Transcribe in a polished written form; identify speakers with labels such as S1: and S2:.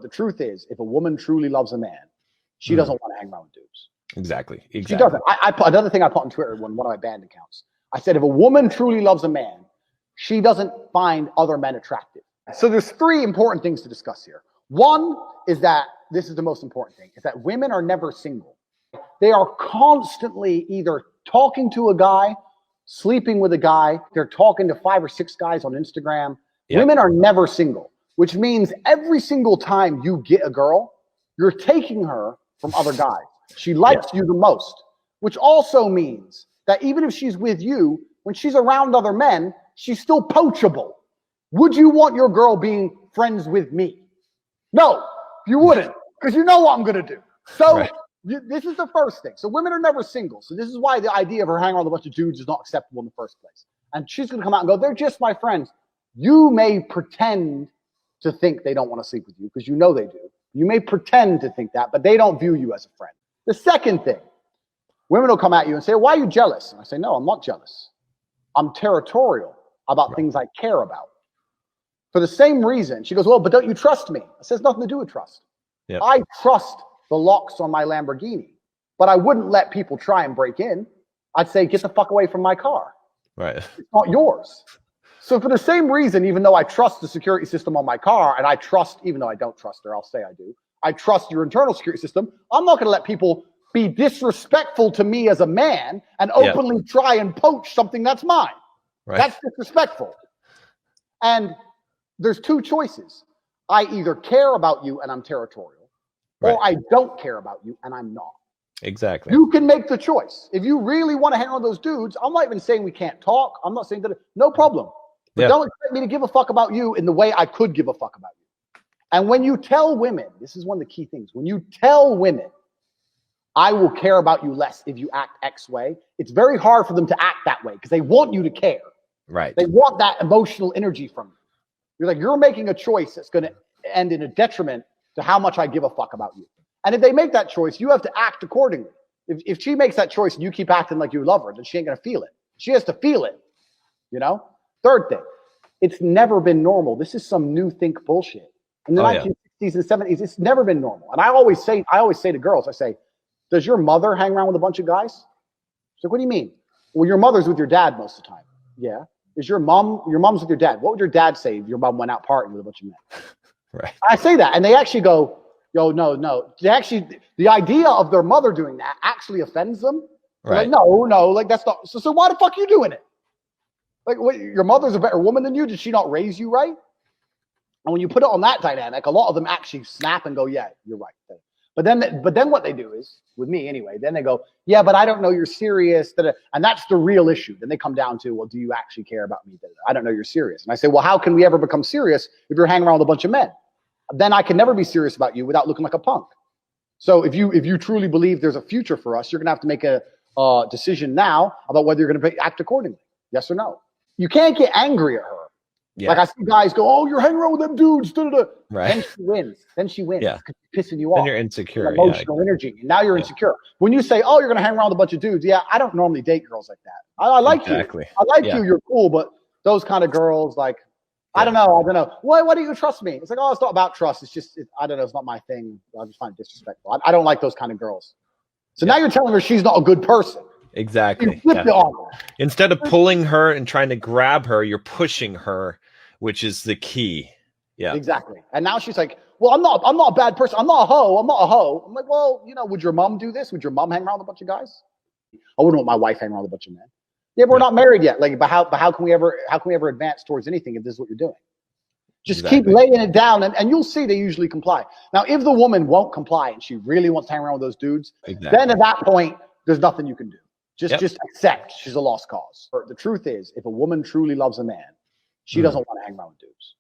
S1: the truth is, if a woman truly loves a man, she doesn't want to hang around with dudes.
S2: Exactly.
S1: She doesn't. I put another thing I put on Twitter when one of my band accounts. I said, if a woman truly loves a man, she doesn't find other men attractive. So there's three important things to discuss here. One is that, this is the most important thing, is that women are never single. They are constantly either talking to a guy, sleeping with a guy, they're talking to 5 or 6 guys on Instagram. Yep. Women are never single, which means every single time you get a girl, you're taking her from other guys. She likes you the most, which also means that even if she's with you, when she's around other men, she's still poachable. Would you want your girl being friends with me? No, you wouldn't, because you know what I'm going to do. So this is the first thing. So women are never single. So this is why the idea of her hanging around with a bunch of dudes is not acceptable in the first place. And she's going to come out and go, they're just my friends. You may pretend to think they don't want to sleep with you because you know they do. You may pretend to think that, but they don't view you as a friend. The second thing, women will come at you and say, why are you jealous? And I say, no, I'm not jealous. I'm territorial about things I care about. For the same reason, she goes, well, but don't you trust me? It has nothing to do with trust. Yep. I trust the locks on my Lamborghini, but I wouldn't let people try and break in. I'd say, get the fuck away from my car. Right. It's not yours. So for the same reason, even though I trust the security system on my car, and I trust, even though I don't trust her, I'll say I do, I trust your internal security system, I'm not going to let people be disrespectful to me as a man and openly try and poach something that's mine. Right. That's disrespectful. And there's two choices. I either care about you and I'm territorial, or I don't care about you and I'm not. Exactly. You can make the choice. If you really want to hang on with those dudes, I'm not even saying we can't talk. I'm not saying that. No problem. But don't expect me to give a fuck about you in the way I could give a fuck about you. And when you tell women, this is one of the key things, when you tell women, I will care about you less if you act X way, it's very hard for them to act that way because they want you to care. Right. They want that emotional energy from you. You're like, you're making a choice that's going to end in a detriment to how much I give a fuck about you. And if they make that choice, you have to act accordingly. If she makes that choice and you keep acting like you love her, then she ain't going to feel it. She has to feel it, you know? Third thing, it's never been normal. This is some new think bullshit. In the 1960s and 70s, it's never been normal. And I always say to girls, I say, does your mother hang around with a bunch of guys? She's like, what do you mean? Well, your mother's with your dad most of the time. Yeah. Is your mom's with your dad? What would your dad say if your mom went out partying with a bunch of men? Right. I say that, and they actually go, yo, no. They actually, the idea of their mother doing that actually offends them. Right. Like, no, like that's not. So why the fuck are you doing it? Like, what, your mother's a better woman than you? Did she not raise you right? And when you put it on that dynamic, a lot of them actually snap and go, yeah, you're right. But then what they do is, with me anyway, then they go, yeah, but I don't know you're serious. And that's the real issue. Then they come down to, well, do you actually care about me? I don't know you're serious. And I say, well, how can we ever become serious if you're hanging around with a bunch of men? Then I can never be serious about you without looking like a punk. So if you truly believe there's a future for us, you're going to have to make a decision now about whether you're going to act accordingly. Yes or no? You can't get angry at her. Yeah. Like I see guys go, oh, you're hanging around with them dudes. Da-da-da. Right. Then she wins. Yeah. Because pissing you off.
S2: Then you're insecure.
S1: Emotional energy. And now you're insecure. When you say, oh, you're going to hang around with a bunch of dudes. Yeah, I don't normally date girls like that. I like you. I like you. You're cool. But those kind of girls, like, I don't know. Why don't you trust me? It's like, oh, it's not about trust. It's just, I don't know. It's not my thing. I just find it disrespectful. I don't like those kind of girls. So now you're telling her she's not a good person.
S2: Exactly. Instead of pulling her and trying to grab her, you're pushing her, which is the key. Yeah. Exactly.
S1: And now she's like, well, I'm not a bad person. I'm not a hoe. I'm like, well, would your mom do this? Would your mom hang around with a bunch of guys? I wouldn't want my wife hanging around with a bunch of men. Yeah, but we're not married yet. Like, but how can we ever advance towards anything if this is what you're doing? Just keep laying it down, and you'll see they usually comply. Now, if the woman won't comply and she really wants to hang around with those dudes, then at that point, there's nothing you can do. Just accept she's a lost cause. The truth is, if a woman truly loves a man, she doesn't want to hang around with dudes.